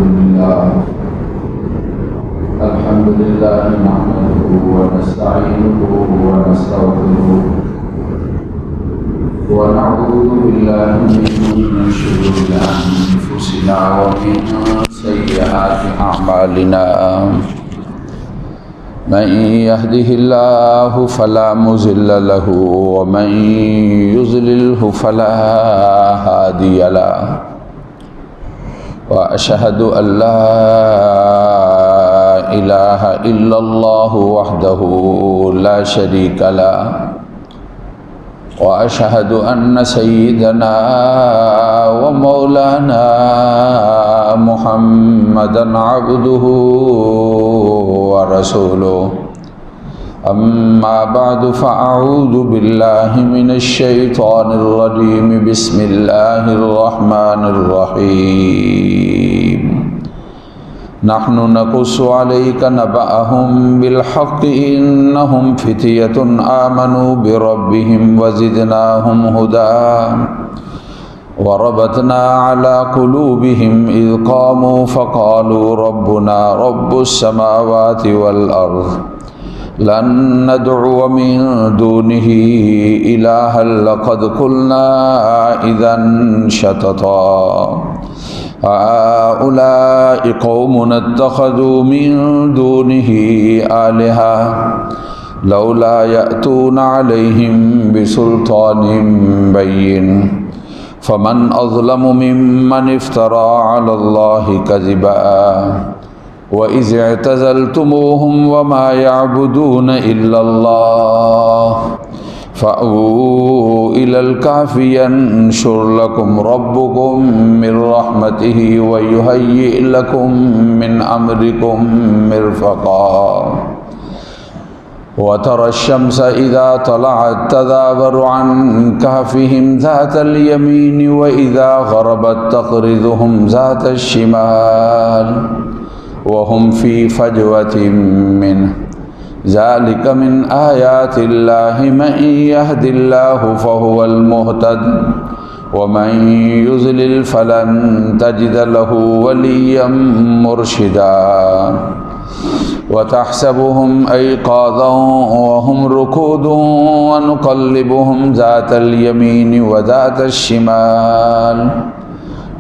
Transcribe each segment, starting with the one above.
الحمد لله نحمده ونستعينه ونستغفره ونعوذ بالله من شرور أنفسنا ومن سيئات أعمالنا من يهده الله فلا مضل له ومن يضلله فلا هادي له وأشهد أن لا إله إلا الله وحده لا شريك له وأشهد أن سيدنا ومولانا محمدا عبده ورسوله أما بعد فأعوذ بالله من الشيطان الرجيم بسم الله الرحمن الرحيم نحن نقص عليك نبأهم بالحق إنهم فتية آمنوا بربهم وزدناهم هدى وربطنا على قلوبهم إذ قاموا فقالوا ربنا رب السماوات والأرض لن ندعو من دونه إلها لقد قلنا إذا شططا هؤلاء قوم اتخذوا من دونه آلهة لولا يأتون عليهم بسلطان بين فمن أظلم ممن افترى على الله كذبا وإذ اعتزلتموهم وما يعبدون إلا الله فأووا إلى الكهف ينشر لكم ربكم من رحمته ويهيئ لكم من أمركم مرفقا وترى الشمس إذا طلعت تزاور عن كهفهم ذات اليمين وإذا غربت تقرضهم ذات الشمال وهم في فجوة منه ذلك من آيات الله من يهد الله فهو المهتد ومن يضلل فلن تجد له وليا مرشدا وتحسبهم أيقاظا وهم ركود ونقلبهم ذات اليمين وذات الشمال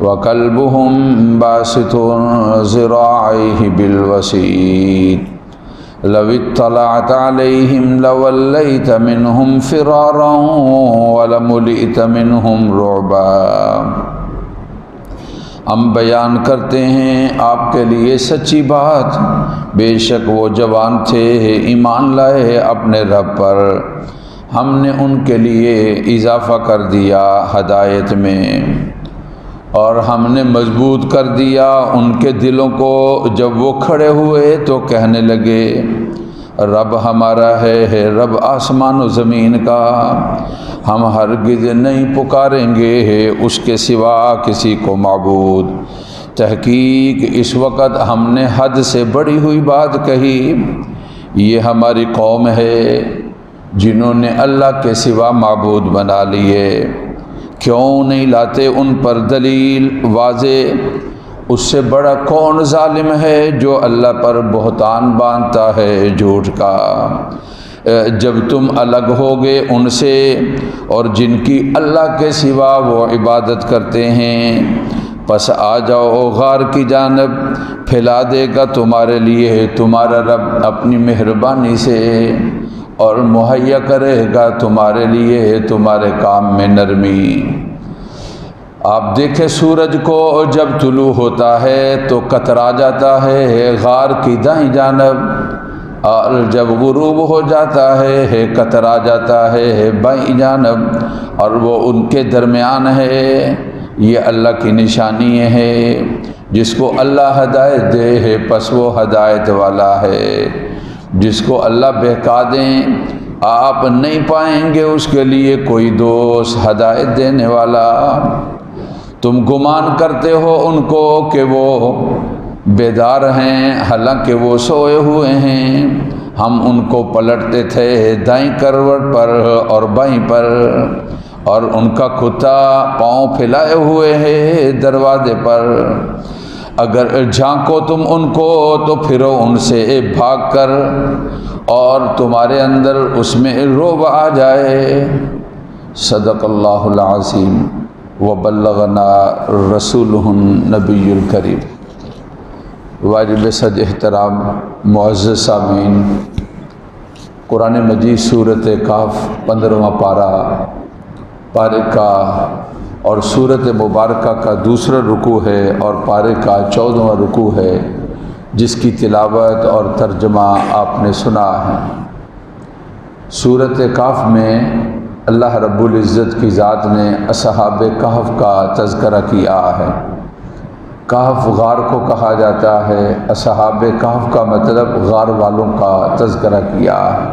وكلبهم باسط ذراعيه بالوسيد لو اطلعت عليهم لوليت منهم فرارا ولملئت منهم رعبا ہم بیان کرتے ہیں آپ کے لیے سچی بات، بے شک وہ جوان تھے ایمان لائے اپنے رب پر، ہم نے ان کے لیے اضافہ کر دیا ہدایت میں، اور ہم نے مضبوط کر دیا ان کے دلوں کو، جب وہ کھڑے ہوئے تو کہنے لگے رب ہمارا ہے رب آسمان و زمین کا، ہم ہرگز نہیں پکاریں گے اس کے سوا کسی کو معبود، تحقیق اس وقت ہم نے حد سے بڑی ہوئی بات کہی، یہ ہماری قوم ہے جنہوں نے اللہ کے سوا معبود بنا لیے، کیوں نہیں لاتے ان پر دلیل واضح؟ اس سے بڑا کون ظالم ہے جو اللہ پر بہتان باندھتا ہے جھوٹ کا؟ جب تم الگ ہوگے ان سے اور جن کی اللہ کے سوا وہ عبادت کرتے ہیں، پس آ جاؤ غار کی جانب، پھیلا دے گا تمہارے لیے تمہارا رب اپنی مہربانی سے، اور مہیا کرے گا تمہارے لیے تمہارے کام میں نرمی۔ آپ دیکھیں سورج کو جب طلوع ہوتا ہے تو کترا جاتا ہے غار کی دائیں جانب، اور جب غروب ہو جاتا ہے کترا جاتا ہے بائیں جانب، اور وہ ان کے درمیان ہے۔ یہ اللہ کی نشانی ہے، جس کو اللہ ہدایت دے پس وہ ہدایت والا ہے، جس کو اللہ بہکا دیں آپ نہیں پائیں گے اس کے لیے کوئی دوست ہدایت دینے والا۔ تم گمان کرتے ہو ان کو کہ وہ بیدار ہیں، حالانکہ وہ سوئے ہوئے ہیں، ہم ان کو پلٹتے تھے دائیں کروٹ پر اور بائیں پر، اور ان کا کتا پاؤں پھیلائے ہوئے ہے دروازے پر۔ اگر جھانکو تم ان کو تو پھرو ان سے بھاگ کر، اور تمہارے اندر اس میں رعب آ جائے۔ صدق اللہ العظیم وبلغنا رسولہ النبی الکریم۔ واجب صد احترام معزز سامعین، قرآن مجید سورۃ کہف 15واں پارے کا اور سورۃ مبارکہ کا دوسرا رکوع ہے اور پارے کا 14واں رکوع ہے، جس کی تلاوت اور ترجمہ آپ نے سنا ہے۔ سورۃ کہف میں اللہ رب العزت کی ذات نے اصحاب کہف کا تذکرہ کیا ہے۔ کہف غار کو کہا جاتا ہے، اصحاب کہف کا مطلب غار والوں کا تذکرہ کیا ہے۔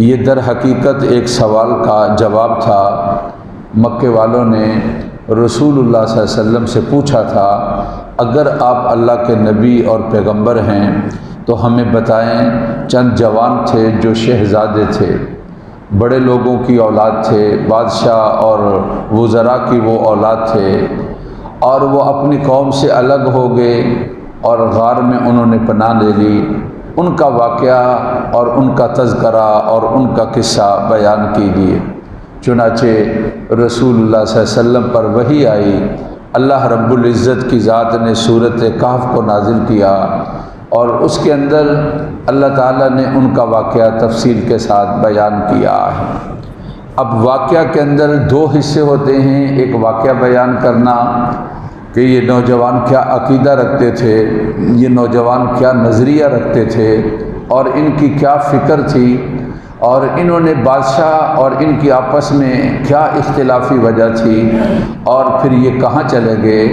یہ در حقیقت ایک سوال کا جواب تھا۔ مکے والوں نے رسول اللہ صلی اللہ علیہ وسلم سے پوچھا تھا، اگر آپ اللہ کے نبی اور پیغمبر ہیں تو ہمیں بتائیں، چند جوان تھے جو شہزادے تھے، بڑے لوگوں کی اولاد تھے، بادشاہ اور وزراء کی وہ اولاد تھے، اور وہ اپنی قوم سے الگ ہو گئے اور غار میں انہوں نے پناہ لے لی۔ ان کا واقعہ اور ان کا تذکرہ اور ان کا قصہ بیان کیجیے۔ چنانچہ رسول اللہ صلی اللہ علیہ وسلم پر وحی آئی، اللہ رب العزت کی ذات نے سورۃ کہف کو نازل کیا اور اس کے اندر اللہ تعالیٰ نے ان کا واقعہ تفصیل کے ساتھ بیان کیا ہے۔ اب واقعہ کے اندر دو حصے ہوتے ہیں، ایک واقعہ بیان کرنا کہ یہ نوجوان کیا عقیدہ رکھتے تھے، یہ نوجوان کیا نظریہ رکھتے تھے اور ان کی کیا فکر تھی، اور انہوں نے بادشاہ اور ان کی آپس میں کیا اختلافی وجہ تھی، اور پھر یہ کہاں چلے گئے،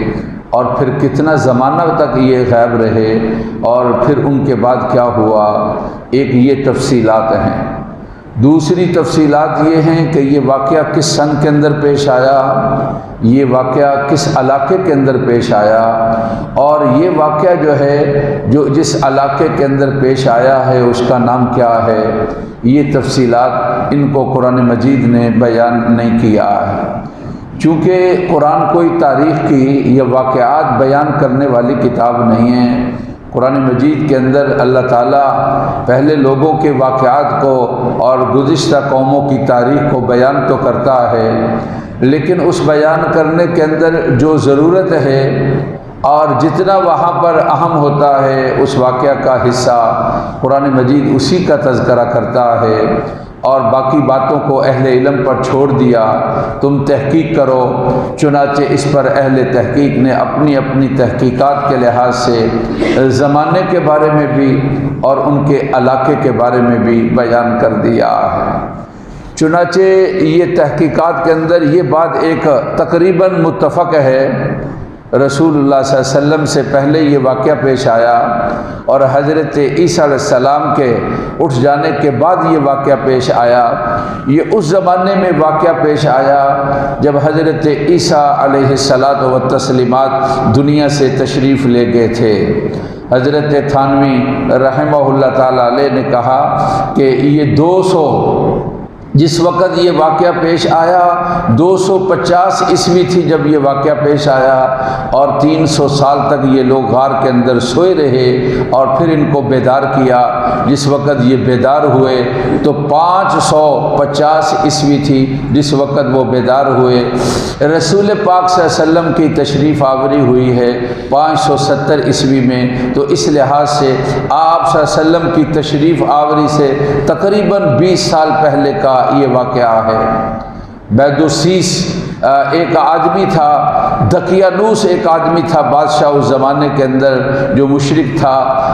اور پھر کتنا زمانہ تک یہ غائب رہے، اور پھر ان کے بعد کیا ہوا۔ ایک یہ تفصیلات ہیں۔ دوسری تفصیلات یہ ہیں کہ یہ واقعہ کس سن کے اندر پیش آیا، یہ واقعہ کس علاقے کے اندر پیش آیا، اور یہ واقعہ جو ہے جو جس علاقے کے اندر پیش آیا ہے اس کا نام کیا ہے۔ یہ تفصیلات ان کو قرآن مجید نے بیان نہیں کیا ہے، چونکہ قرآن کوئی تاریخ کی یا واقعات بیان کرنے والی کتاب نہیں ہے۔ قرآن مجید کے اندر اللہ تعالیٰ پہلے لوگوں کے واقعات کو اور گزشتہ قوموں کی تاریخ کو بیان تو کرتا ہے، لیکن اس بیان کرنے کے اندر جو ضرورت ہے اور جتنا وہاں پر اہم ہوتا ہے اس واقعہ کا حصہ قرآن مجید اسی کا تذکرہ کرتا ہے، اور باقی باتوں کو اہل علم پر چھوڑ دیا، تم تحقیق کرو۔ چنانچہ اس پر اہل تحقیق نے اپنی اپنی تحقیقات کے لحاظ سے زمانے کے بارے میں بھی اور ان کے علاقے کے بارے میں بھی بیان کر دیا ہے۔ چنانچہ یہ تحقیقات کے اندر یہ بات ایک تقریباً متفق ہے، رسول اللہ صلی اللہ علیہ وسلم سے پہلے یہ واقعہ پیش آیا، اور حضرت عیسیٰ علیہ السلام کے اٹھ جانے کے بعد یہ واقعہ پیش آیا۔ یہ اس زمانے میں واقعہ پیش آیا جب حضرت عیسیٰ علیہ الصلاۃ والتسلیمات دنیا سے تشریف لے گئے تھے۔ حضرت تھانوی رحمہ اللہ تعالیٰ علیہ نے کہا کہ یہ 200 جس وقت یہ واقعہ پیش آیا 250 عیسوی تھی جب یہ واقعہ پیش آیا، اور 300 سال تک یہ لوگ غار کے اندر سوئے رہے، اور پھر ان کو بیدار کیا۔ جس وقت یہ بیدار ہوئے تو 550 عیسوی تھی جس وقت وہ بیدار ہوئے۔ رسول پاک صلی اللہ علیہ وسلم کی تشریف آوری ہوئی ہے 570 عیسوی میں، تو اس لحاظ سے آپ صلی اللہ علیہ وسلم کی تشریف آوری سے تقریباً 20 سال پہلے کا یہ واقعہ ہے۔ بیدوسیس ایک آدمی تھا، دقیانوس ایک آدمی تھا بادشاہ اس زمانے کے اندر جو مشرک تھا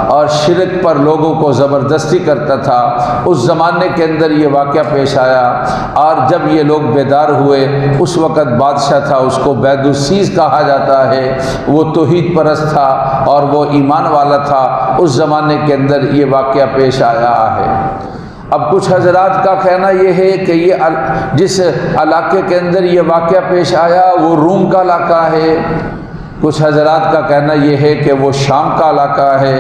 اور شرک پر لوگوں کو زبردستی کرتا تھا۔ اس زمانے کے اندر یہ واقعہ پیش آیا، اور جب یہ لوگ بیدار ہوئے اس وقت بادشاہ تھا، اس کو بیدوسیس کہا جاتا ہے، وہ توحید پرست تھا اور وہ ایمان والا تھا۔ اس زمانے کے اندر یہ واقعہ پیش آیا ہے۔ اب کچھ حضرات کا کہنا یہ ہے کہ یہ جس علاقے کے اندر یہ واقعہ پیش آیا وہ روم کا علاقہ ہے، کچھ حضرات کا کہنا یہ ہے کہ وہ شام کا علاقہ ہے۔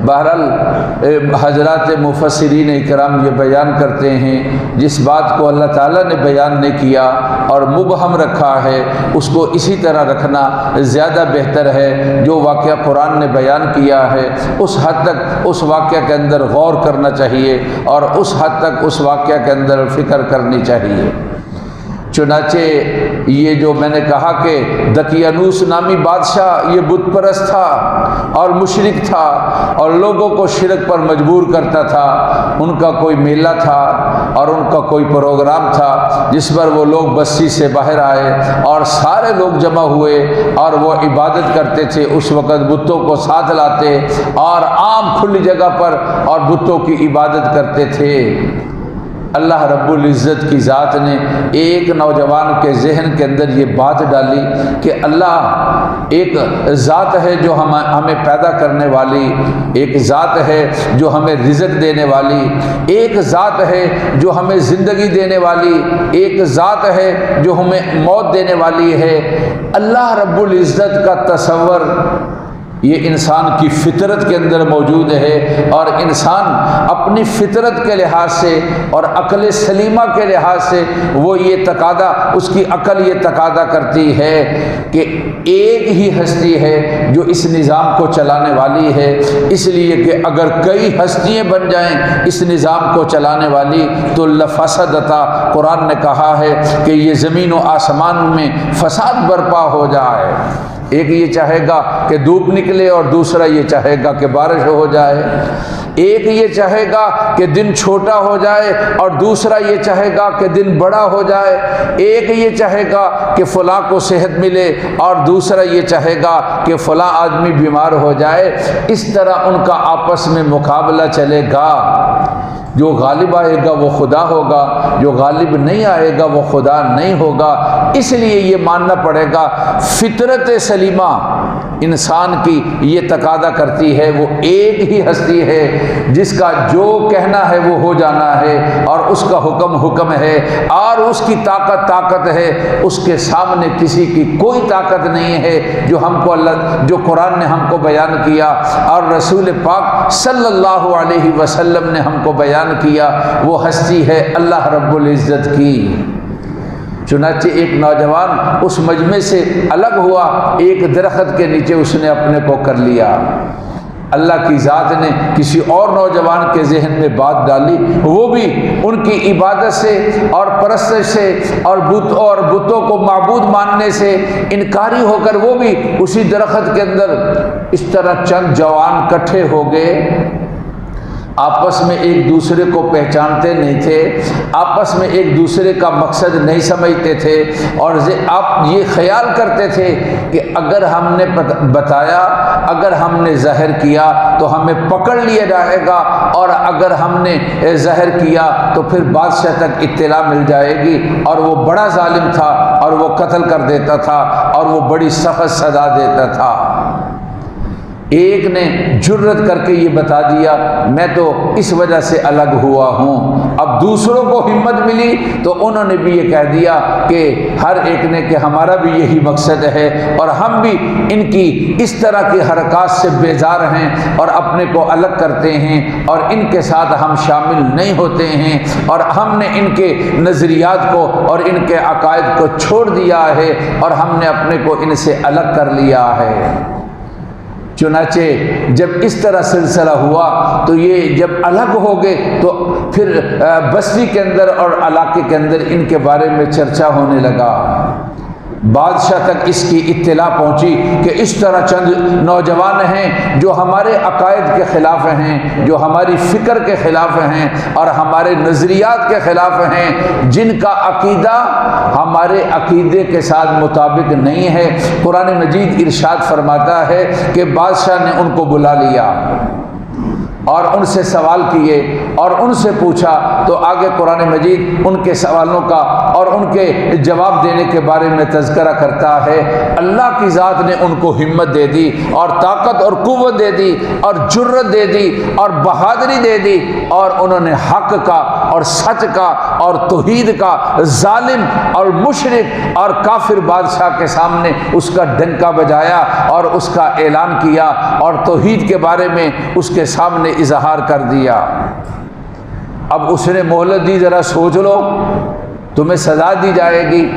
بہرحال حضرات مفسرین اکرام یہ بیان کرتے ہیں جس بات کو اللہ تعالیٰ نے بیان نہیں کیا اور مبہم رکھا ہے اس کو اسی طرح رکھنا زیادہ بہتر ہے۔ جو واقعہ قرآن نے بیان کیا ہے اس حد تک اس واقعہ کے اندر غور کرنا چاہیے اور اس حد تک اس واقعہ کے اندر فکر کرنی چاہیے۔ چنانچہ یہ جو میں نے کہا کہ دقیانوس نامی بادشاہ یہ بت پرست تھا اور مشرک تھا اور لوگوں کو شرک پر مجبور کرتا تھا۔ ان کا کوئی میلہ تھا اور ان کا کوئی پروگرام تھا جس پر وہ لوگ بستی سے باہر آئے اور سارے لوگ جمع ہوئے اور وہ عبادت کرتے تھے۔ اس وقت بتوں کو ساتھ لاتے اور عام کھلی جگہ پر اور بتوں کی عبادت کرتے تھے۔ اللہ رب العزت کی ذات نے ایک نوجوان کے ذہن کے اندر یہ بات ڈالی کہ اللہ ایک ذات ہے جو ہمیں پیدا کرنے والی، ایک ذات ہے جو ہمیں رزق دینے والی، ایک ذات ہے جو ہمیں زندگی دینے والی، ایک ذات ہے جو ہمیں موت دینے والی ہے۔ اللہ رب العزت کا تصور یہ انسان کی فطرت کے اندر موجود ہے اور انسان اپنی فطرت کے لحاظ سے اور عقل سلیمہ کے لحاظ سے وہ یہ تقاضا، اس کی عقل یہ تقاضا کرتی ہے کہ ایک ہی ہستی ہے جو اس نظام کو چلانے والی ہے، اس لیے کہ اگر کئی ہستیاں بن جائیں اس نظام کو چلانے والی تو لفسدتا، قرآن نے کہا ہے کہ یہ زمین و آسمان میں فساد برپا ہو جائے۔ ایک یہ چاہے گا کہ دھوپ نکلے اور دوسرا یہ چاہے گا کہ بارش ہو جائے، ایک یہ چاہے گا کہ دن چھوٹا ہو جائے اور دوسرا یہ چاہے گا کہ دن بڑا ہو جائے، ایک یہ چاہے گا کہ فلاں کو صحت ملے اور دوسرا یہ چاہے گا کہ فلاں آدمی بیمار ہو جائے۔ اس طرح ان کا آپس میں مقابلہ چلے گا۔ جو غالب آئے گا وہ خدا ہوگا، جو غالب نہیں آئے گا وہ خدا نہیں ہوگا۔ اس لیے یہ ماننا پڑے گا فطرت سلیمہ انسان کی یہ تقاضا کرتی ہے، وہ ایک ہی ہستی ہے جس کا جو کہنا ہے وہ ہو جانا ہے اور اس کا حکم ہے اور اس کی طاقت ہے، اس کے سامنے کسی کی کوئی طاقت نہیں ہے۔ جو ہم کو جو قرآن نے ہم کو بیان کیا اور رسول پاک صلی اللہ علیہ وسلم نے ہم کو بیان کیا وہ ہستی ہے اللہ رب العزت کی۔ چنانچہ ایک نوجوان اس مجمع سے الگ ہوا، ایک درخت کے نیچے اس نے اپنے کو کر لیا۔ اللہ کی ذات نے کسی اور نوجوان کے ذہن میں بات ڈالی، وہ بھی ان کی عبادت سے اور پرستش سے اور بتوں کو معبود ماننے سے انکاری ہو کر وہ بھی اسی درخت کے اندر اس طرح چند جوان کٹھے ہو گئے، آپس میں ایک دوسرے کو پہچانتے نہیں تھے، آپس میں ایک دوسرے کا مقصد نہیں سمجھتے تھے اور آپ یہ خیال کرتے تھے کہ اگر ہم نے بتایا، اگر ہم نے ظاہر کیا تو ہمیں پکڑ لیا جائے گا اور اگر ہم نے ظاہر کیا تو پھر بادشاہ تک اطلاع مل جائے گی، اور وہ بڑا ظالم تھا اور وہ قتل کر دیتا تھا اور وہ بڑی سخت سزا دیتا تھا۔ ایک نے جرت کر کے یہ بتا دیا میں تو اس وجہ سے الگ ہوا ہوں۔ اب دوسروں کو ہمت ملی تو انہوں نے بھی یہ کہہ دیا کہ ہر ایک نے کہ ہمارا بھی یہی مقصد ہے اور ہم بھی ان کی اس طرح کی حرکات سے بیزار ہیں اور اپنے کو الگ کرتے ہیں اور ان کے ساتھ ہم شامل نہیں ہوتے ہیں اور ہم نے ان کے نظریات کو اور ان کے عقائد کو چھوڑ دیا ہے اور ہم نے اپنے کو ان سے الگ کر لیا ہے۔ چنانچہ جب اس طرح سلسلہ ہوا تو یہ جب الگ ہو گئے تو پھر بستی کے اندر اور علاقے کے اندر ان کے بارے میں چرچا ہونے لگا۔ بادشاہ تک اس کی اطلاع پہنچی کہ اس طرح چند نوجوان ہیں جو ہمارے عقائد کے خلاف ہیں، جو ہماری فکر کے خلاف ہیں اور ہمارے نظریات کے خلاف ہیں، جن کا عقیدہ ہمارے عقیدے کے ساتھ مطابق نہیں ہے۔ قرآن مجید ارشاد فرماتا ہے کہ بادشاہ نے ان کو بلا لیا اور ان سے سوال کیے اور ان سے پوچھا تو آگے قرآن مجید ان کے سوالوں کا اور ان کے جواب دینے کے بارے میں تذکرہ کرتا ہے۔ اللہ کی ذات نے ان کو ہمت دے دی اور طاقت اور قوت دے دی اور جرت دے دی اور بہادری دے دی، اور انہوں نے حق کا اور سچ کا اور توحید کا ظالم اور مشرک اور کافر بادشاہ کے سامنے اس کا ڈنکا بجایا اور اس کا اعلان کیا اور توحید کے بارے میں اس کے سامنے اظہار کر دیا۔ اب اس نے مہلت دی، ذرا سوچ لو، تمہیں سزا دی جائے گی۔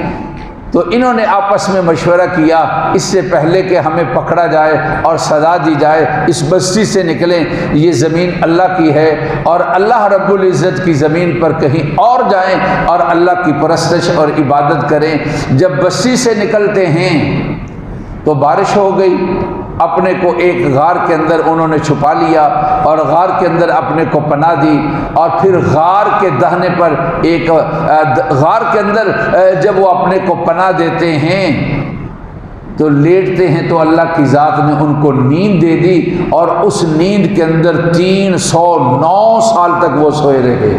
تو انہوں نے آپس میں مشورہ کیا، اس سے پہلے کہ ہمیں پکڑا جائے اور سزا دی جائے، اس بستی سے نکلیں، یہ زمین اللہ کی ہے اور اللہ رب العزت کی زمین پر کہیں اور جائیں اور اللہ کی پرستش اور عبادت کریں۔ جب بستی سے نکلتے ہیں تو بارش ہو گئی، اپنے کو ایک غار کے اندر انہوں نے چھپا لیا اور غار کے اندر اپنے کو پناہ دی، اور پھر غار کے دہنے پر ایک غار کے اندر جب وہ اپنے کو پناہ دیتے ہیں تو لیٹتے ہیں تو اللہ کی ذات نے ان کو نیند دے دی، اور اس نیند کے اندر 309 سال تک وہ سوئے رہے۔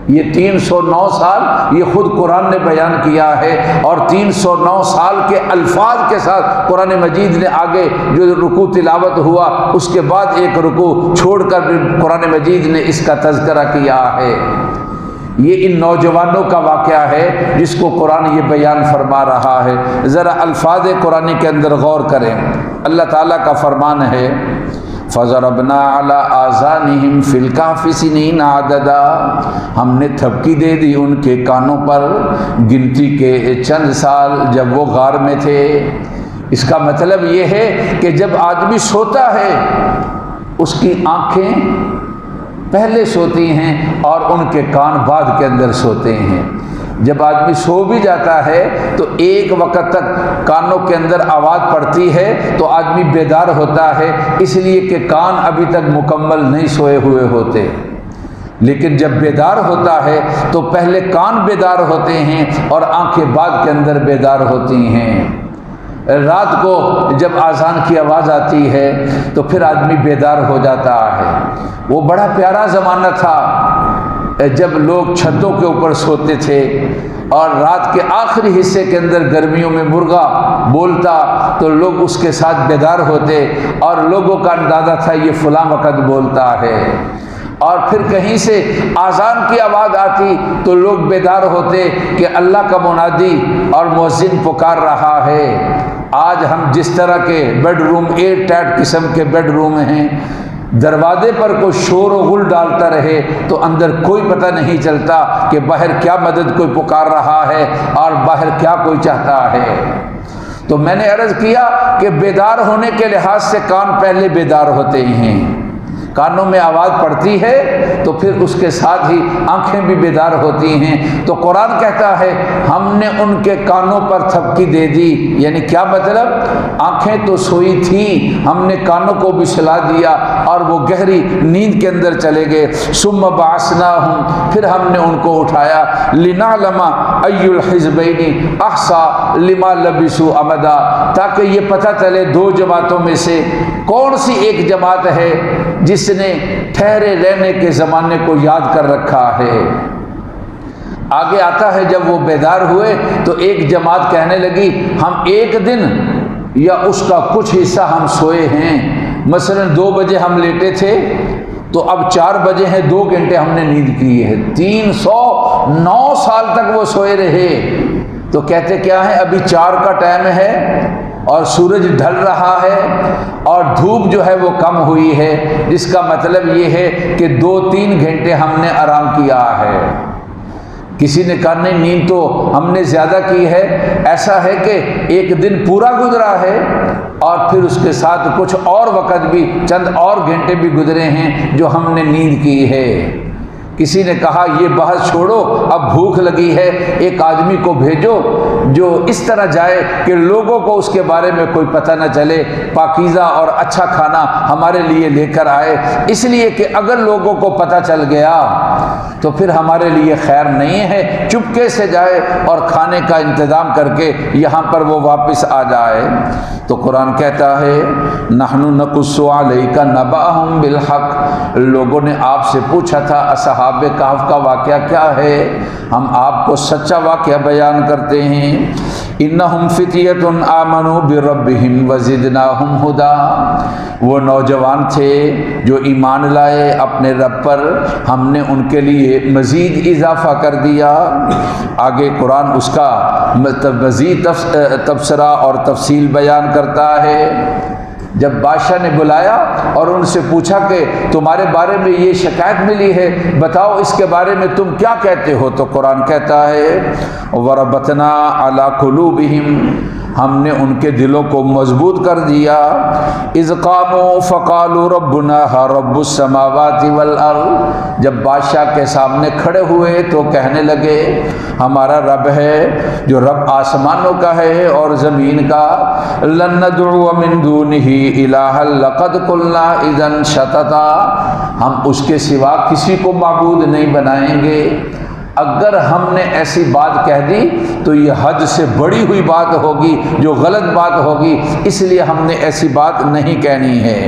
یہ 309 سال یہ خود قرآن نے بیان کیا ہے، اور 309 سال کے الفاظ کے ساتھ قرآن مجید نے آگے جو رکوع تلاوت ہوا اس کے بعد ایک رکوع چھوڑ کر قرآن مجید نے اس کا تذکرہ کیا ہے۔ یہ ان نوجوانوں کا واقعہ ہے جس کو قرآن یہ بیان فرما رہا ہے۔ ذرا الفاظ قرآن کے اندر غور کریں۔ اللہ تعالیٰ کا فرمان ہے فَضَرَبْنَا عَلَىٰ آذَانِهِمْ فِي الْكَهْفِ سِنِينَ عَدَدًا، ہم نے تھپکی دے دی ان کے کانوں پر گنتی کے چند سال جب وہ غار میں تھے۔ اس کا مطلب یہ ہے کہ جب آدمی سوتا ہے اس کی آنکھیں پہلے سوتی ہیں اور ان کے کان بعد کے اندر سوتے ہیں۔ جب آدمی سو بھی جاتا ہے تو ایک وقت تک کانوں کے اندر آواز پڑتی ہے تو آدمی بیدار ہوتا ہے، اس لیے کہ کان ابھی تک مکمل نہیں سوئے ہوئے ہوتے، لیکن جب بیدار ہوتا ہے تو پہلے کان بیدار ہوتے ہیں اور آنکھیں بعد کے اندر بیدار ہوتی ہیں۔ رات کو جب اذان کی آواز آتی ہے تو پھر آدمی بیدار ہو جاتا ہے۔ وہ بڑا پیارا زمانہ تھا جب لوگ چھتوں کے اوپر سوتے تھے اور رات کے آخری حصے کے اندر گرمیوں میں مرغا بولتا تو لوگ اس کے ساتھ بیدار ہوتے اور لوگوں کا اندازہ تھا یہ فلاں وقت بولتا ہے، اور پھر کہیں سے اذان کی آواز آتی تو لوگ بیدار ہوتے کہ اللہ کا منادی اور مؤذن پکار رہا ہے۔ آج ہم جس طرح کے بیڈ روم ایئر ٹائٹ قسم کے بیڈ روم ہیں، دروازے پر کوئی شور و غل ڈالتا رہے تو اندر کوئی پتہ نہیں چلتا کہ باہر کیا مدد کوئی پکار رہا ہے اور باہر کیا کوئی چاہتا ہے۔ تو میں نے عرض کیا کہ بیدار ہونے کے لحاظ سے کان پہلے بیدار ہوتے ہیں، کانوں میں آواز پڑتی ہے تو پھر اس کے ساتھ ہی آنکھیں بھی بیدار ہوتی ہیں۔ تو قرآن کہتا ہے ہم نے ان کے کانوں پر تھپکی دے دی، یعنی کیا مطلب؟ آنکھیں تو سوئی تھیں، ہم نے کانوں کو بھی سلا دیا اور وہ گہری نیند کے اندر چلے گئے۔ ثم بعثناہم، پھر ہم نے ان کو اٹھایا، لنعلم ای الحزبین احصی لما لبثوا امدا، تاکہ یہ پتہ چلے دو جماعتوں میں سے کون سی ایک جماعت ہے جس نے ٹھہرے رہنے کے زمانے کو یاد کر رکھا ہے۔ آگے آتا ہے جب وہ بیدار ہوئے تو ایک جماعت کہنے لگی ہم ایک دن یا اس کا کچھ حصہ ہم سوئے ہیں، مثلا 2 بجے ہم لیٹے تھے تو اب 4 بجے ہیں، 2 گھنٹے ہم نے نیند کی ہے۔ 309 سال تک وہ سوئے رہے۔ تو کہتے کیا ہے؟ ابھی 4 کا ٹائم ہے اور سورج ڈھل رہا ہے اور دھوپ جو ہے وہ کم ہوئی ہے، جس کا مطلب یہ ہے کہ 2-3 گھنٹے ہم نے آرام کیا ہے۔ کسی نے کہا نہیں، نیند تو ہم نے زیادہ کی ہے، ایسا ہے کہ ایک دن پورا گزرا ہے اور پھر اس کے ساتھ کچھ اور وقت بھی، چند اور گھنٹے بھی گزرے ہیں جو ہم نے نیند کی ہے۔ کسی نے کہا یہ بحث چھوڑو، اب بھوک لگی ہے، ایک آدمی کو بھیجو جو اس طرح جائے کہ لوگوں کو اس کے بارے میں کوئی پتہ نہ چلے، پاکیزہ اور اچھا کھانا ہمارے لیے لے کر آئے، اس لیے کہ اگر لوگوں کو پتہ چل گیا تو پھر ہمارے لیے خیر نہیں ہے، چپکے سے جائے اور کھانے کا انتظام کر کے یہاں پر وہ واپس آ جائے۔ تو قرآن کہتا ہے نحن نقص علیک نبأہم بالحق، لوگوں نے آپ سے پوچھا تھا اصحاب کہف کا واقعہ کیا ہے، ہم آپ کو سچا واقعہ بیان کرتے ہیں۔ انہم فتیۃ آمنوا بربہم وزدناہم ھدی، وہ نوجوان تھے جو ایمان لائے اپنے رب پر، ہم نے ان کے لیے مزید اضافہ کر دیا۔ آگے قرآن اس کا مزید تبصرہ اور تفصیل بیان کرتا ہے۔ جب بادشاہ نے بلایا اور ان سے پوچھا کہ تمہارے بارے میں یہ شکایت ملی ہے، بتاؤ اس کے بارے میں تم کیا کہتے ہو، تو قرآن کہتا ہے وَرَبَطْنَا عَلَىٰ قُلُوبِهِمْ، ہم نے ان کے دلوں کو مضبوط کر دیا۔ اذ قاموا فقالوا ربنا رب السماوات والارض، جب بادشاہ کے سامنے کھڑے ہوئے تو کہنے لگے ہمارا رب ہے جو رب آسمانوں کا ہے اور زمین کا، لن ندعو من دونہ الہا لقد قلنا اذا شططا، ہم اس کے سوا کسی کو معبود نہیں بنائیں گے، اگر ہم نے ایسی بات کہہ دی تو یہ حد سے بڑی ہوئی بات ہوگی جو غلط بات ہوگی، اس لیے ہم نے ایسی بات نہیں کہنی ہے۔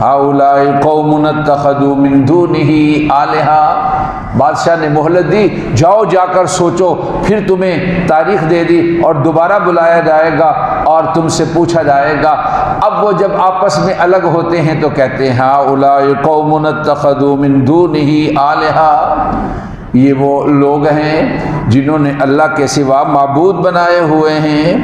ہؤلاء قوم اتخذوا من دونہ آلہہ، بادشاہ نے مہلت دی، جاؤ جا کر سوچو، پھر تمہیں تاریخ دے دی اور دوبارہ بلایا جائے گا اور تم سے پوچھا جائے گا۔ اب وہ جب آپس میں الگ ہوتے ہیں تو کہتے ہیں ہؤلاء قوم اتخذوا من دونہ آلہہ، یہ وہ لوگ ہیں جنہوں نے اللہ کے سوا معبود بنائے ہوئے ہیں۔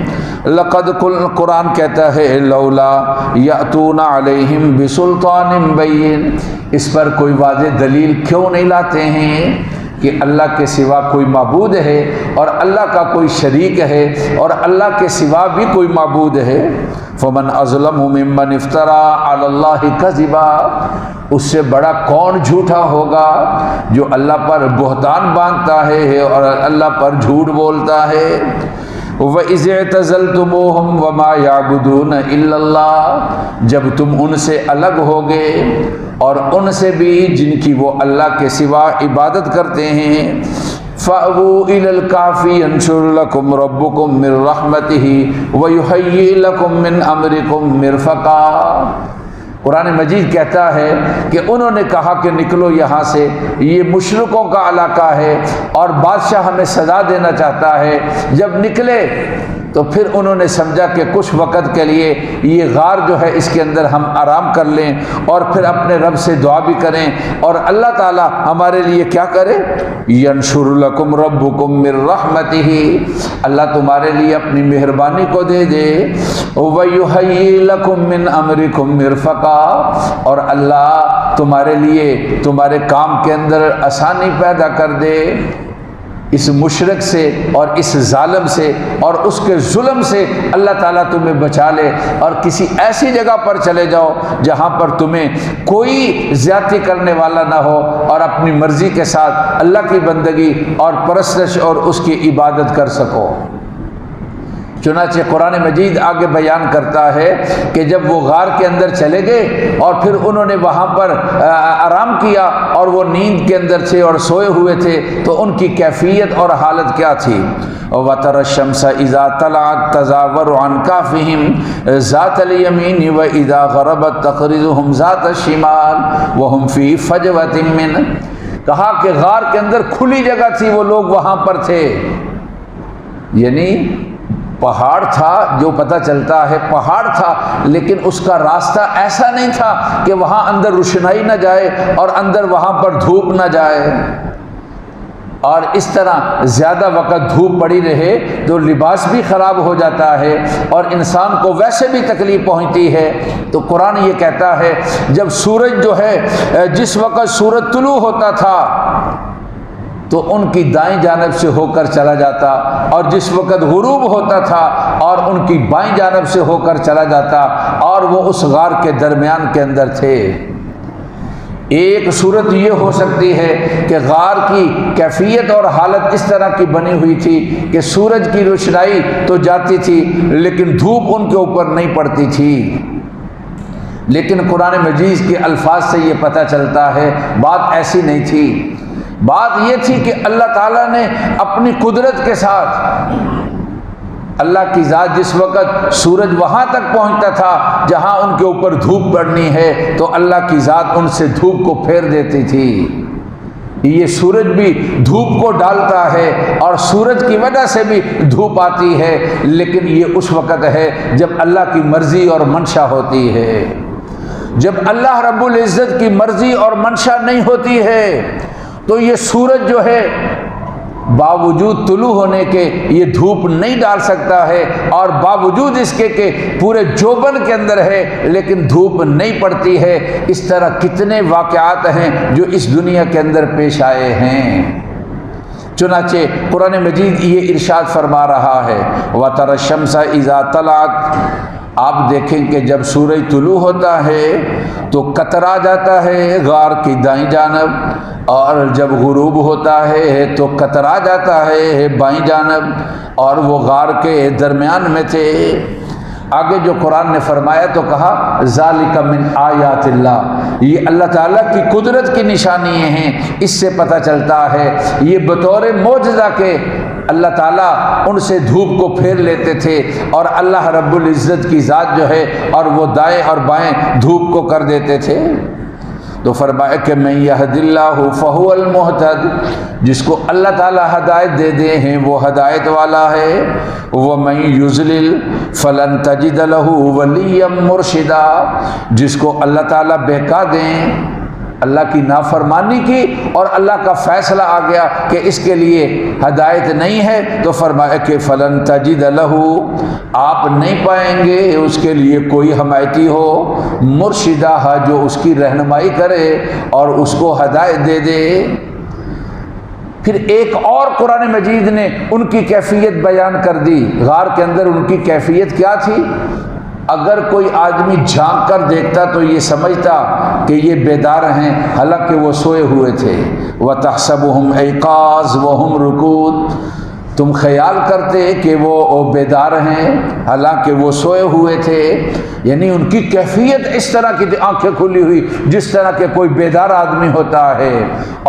لقد قرآن کہتا ہے لولا یأتون علیہم بسلطان بین، اس پر کوئی واضح دلیل کیوں نہیں لاتے ہیں کہ اللہ کے سوا کوئی معبود ہے اور اللہ کا کوئی شریک ہے اور اللہ کے سوا بھی کوئی معبود ہے۔ فمن اظلم ممن افترى علی اللہ کذبا، اس سے بڑا کون جھوٹا ہوگا جو اللہ پر بہتان باندھتا ہے اور اللہ پر جھوٹ بولتا ہے۔ وَإِذِ اعْتَزَلْتُمُوهُمْ وَمَا يَعْبُدُونَ إِلَّا اللَّهَ، جب تم ان سے الگ ہوگے اور ان سے بھی جن کی وہ اللہ کے سوا عبادت کرتے ہیں، فَأْوُوا إِلَى الْكَهْفِ يَنشُرْ لَكُمْ رَبُّكُمْ مِنْ رَحْمَتِهِ وَيُهَيِّئْ لَكُمْ مِنْ أَمْرِكُمْ مِرْفَقًا۔ قرآن مجید کہتا ہے کہ انہوں نے کہا کہ نکلو یہاں سے، یہ مشرکوں کا علاقہ ہے اور بادشاہ ہمیں سزا دینا چاہتا ہے۔ جب نکلے تو پھر انہوں نے سمجھا کہ کچھ وقت کے لیے یہ غار جو ہے اس کے اندر ہم آرام کر لیں اور پھر اپنے رب سے دعا بھی کریں اور اللہ تعالیٰ ہمارے لیے کیا کرے، ینشر لکم ربکم من رحمتہ، اللہ تمہارے لیے اپنی مہربانی کو دے دے، ویہیئ لکم من امرکم مرفقا، اور اللہ تمہارے لیے تمہارے کام کے اندر آسانی پیدا کر دے، اس مشرک سے اور اس ظالم سے اور اس کے ظلم سے اللہ تعالیٰ تمہیں بچا لے اور کسی ایسی جگہ پر چلے جاؤ جہاں پر تمہیں کوئی زیادتی کرنے والا نہ ہو اور اپنی مرضی کے ساتھ اللہ کی بندگی اور پرستش اور اس کی عبادت کر سکو۔ چنانچہ قرآن مجید آگے بیان کرتا ہے کہ جب وہ غار کے اندر چلے گئے اور پھر انہوں نے وہاں پر آرام کیا اور وہ نیند کے اندر تھے اور سوئے ہوئے تھے تو ان کی کیفیت اور حالت کیا تھی۔ وَتَرَى الشَّمْسَ إِذَا طَلَعَتْ تَزَاوَرُ عَنْ كَهْفِهِمْ ذَاتَ الْيَمِينِ وَإِذَا غَرَبَتْ تَقْرِضُهُمْ ذَاتَ الشِّمَالِ وَهُمْ فِي فَجْوَةٍ مِّنْهُ، کہا کہ غار کے اندر کھلی جگہ تھی، وہ لوگ وہاں پر تھے، یعنی پہاڑ تھا، جو پتہ چلتا ہے پہاڑ تھا لیکن اس کا راستہ ایسا نہیں تھا کہ وہاں اندر روشنائی نہ جائے اور اندر وہاں پر دھوپ نہ جائے، اور اس طرح زیادہ وقت دھوپ پڑی رہے تو لباس بھی خراب ہو جاتا ہے اور انسان کو ویسے بھی تکلیف پہنچتی ہے۔ تو قرآن یہ کہتا ہے جب سورج جو ہے جس وقت سورج طلوع ہوتا تھا تو ان کی دائیں جانب سے ہو کر چلا جاتا اور جس وقت غروب ہوتا تھا اور ان کی بائیں جانب سے ہو کر چلا جاتا، اور وہ اس غار کے درمیان کے اندر تھے۔ ایک صورت یہ ہو سکتی ہے کہ غار کی کیفیت اور حالت اس طرح کی بنی ہوئی تھی کہ سورج کی روشنائی تو جاتی تھی لیکن دھوپ ان کے اوپر نہیں پڑتی تھی، لیکن قرآن مجید کے الفاظ سے یہ پتہ چلتا ہے بات ایسی نہیں تھی۔ بات یہ تھی کہ اللہ تعالیٰ نے اپنی قدرت کے ساتھ، اللہ کی ذات جس وقت سورج وہاں تک پہنچتا تھا جہاں ان کے اوپر دھوپ پڑنی ہے تو اللہ کی ذات ان سے دھوپ کو پھیر دیتی تھی۔ یہ سورج بھی دھوپ کو ڈالتا ہے اور سورج کی وجہ سے بھی دھوپ آتی ہے، لیکن یہ اس وقت ہے جب اللہ کی مرضی اور منشا ہوتی ہے۔ جب اللہ رب العزت کی مرضی اور منشا نہیں ہوتی ہے تو یہ سورج جو ہے باوجود طلوع ہونے کے یہ دھوپ نہیں ڈال سکتا ہے، اور باوجود اس کے کہ پورے جوبن کے اندر ہے لیکن دھوپ نہیں پڑتی ہے۔ اس طرح کتنے واقعات ہیں جو اس دنیا کے اندر پیش آئے ہیں۔ چنانچہ قرآن مجید یہ ارشاد فرما رہا ہے وَتَرَى الشَّمْسَ إِذَا طَلَعَتْ، آپ دیکھیں کہ جب سورج طلوع ہوتا ہے تو کترا جاتا ہے غار کی دائیں جانب، اور جب غروب ہوتا ہے تو کترا جاتا ہے بائیں جانب، اور وہ غار کے درمیان میں تھے۔ آگے جو قرآن نے فرمایا تو کہا ذالک من آیات اللہ، یہ اللہ تعالیٰ کی قدرت کی نشانیاں ہیں، اس سے پتہ چلتا ہے یہ بطور معجزہ کے اللہ تعالیٰ ان سے دھوپ کو پھیر لیتے تھے، اور اللہ رب العزت کی ذات جو ہے اور وہ دائیں اور بائیں دھوپ کو کر دیتے تھے۔ تو فرمایا کہ من یہد اللہ فہو المہتد، جس کو اللہ تعالیٰ ہدایت دے دے ہیں وہ ہدایت والا ہے، ومن یضلل فلن تجد لہ ولیا مرشدا، جس کو اللہ تعالیٰ بہکا دیں، اللہ کی نافرمانی کی اور اللہ کا فیصلہ آ گیا کہ اس کے لیے ہدایت نہیں ہے، تو فرمایا کہ فلن تجد لہ، آپ نہیں پائیں گے اس کے لیے کوئی حمایتی ہو، مرشدہ جو اس کی رہنمائی کرے اور اس کو ہدایت دے دے۔ پھر ایک اور قرآن مجید نے ان کی کیفیت بیان کر دی۔ غار کے اندر ان کی کیفیت کیا تھی؟ اگر کوئی آدمی جھانک کر دیکھتا تو یہ سمجھتا کہ یہ بیدار ہیں، حالانکہ وہ سوئے ہوئے تھے۔ وَتَحْسَبُهُمْ أَيْقَاظَ وَهُمْ رُقُودٌ، تم خیال کرتے کہ وہ بیدار ہیں حالانکہ وہ سوئے ہوئے تھے۔ یعنی ان کی کیفیت اس طرح کی تھی، آنکھیں کھلی ہوئی جس طرح کہ کوئی بیدار آدمی ہوتا ہے،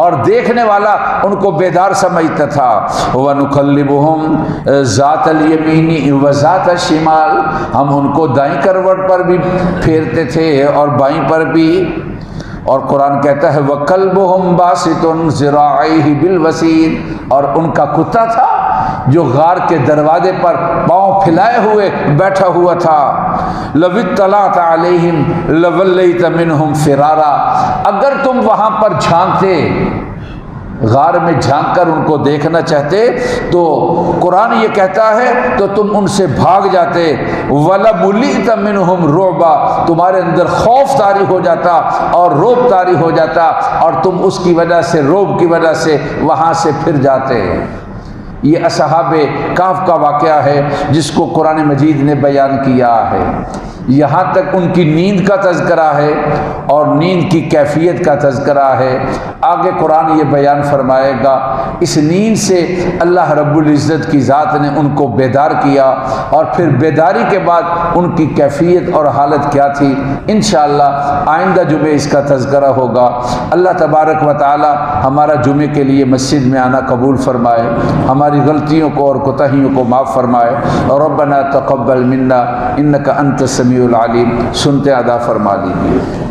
اور دیکھنے والا ان کو بیدار سمجھتا تھا۔ وَنُقَلِّبُهُمْ ذَاتَ الْيَمِينِ وَذَاتَ الشِّمَالِ، ہم ان کو دائیں کروٹ پر بھی پھیرتے تھے اور بائیں پر بھی۔ اور قرآن کہتا ہے وَقَلْبُهُمْ بَاسِطٌ ذِرَاعَيْهِ بِالْوَسِيدِ، اور ان کا کتا تھا جو غار کے دروازے پر پاؤں پھیلائے ہوئے بیٹھا ہوا تھا۔ لَوِ اطَّلَعْتَ عَلَيْهِمْ لَوَلَّيْتَ مِنْهُمْ فِرَارًا، اگر تم وہاں پر جھانکتے، غار میں جھانک کر ان کو دیکھنا چاہتے تو قرآن یہ کہتا ہے تو تم ان سے بھاگ جاتے۔ وَلَمُلِئْتَ مِنْهُمْ رُعْبًا، تمہارے اندر خوف طاری ہو جاتا اور رعب طاری ہو جاتا، اور تم اس کی وجہ سے، رعب کی وجہ سے وہاں سے پھر جاتے۔ یہ اصحاب کہف کا واقعہ ہے جس کو قرآن مجید نے بیان کیا ہے۔ یہاں تک ان کی نیند کا تذکرہ ہے اور نیند کی کیفیت کا تذکرہ ہے۔ آگے قرآن یہ بیان فرمائے گا اس نیند سے اللہ رب العزت کی ذات نے ان کو بیدار کیا، اور پھر بیداری کے بعد ان کی کیفیت اور حالت کیا تھی۔ انشاءاللہ آئندہ جمعے اس کا تذکرہ ہوگا۔ اللہ تبارک و تعالی ہمارا جمعے کے لیے مسجد میں آنا قبول فرمائے، ہماری غلطیوں کو اور کوتاہیوں کو معاف فرمائے۔ ربنا تقبل منا انک انت السمیع العلیم، سنتے ادا فرما دیجیے۔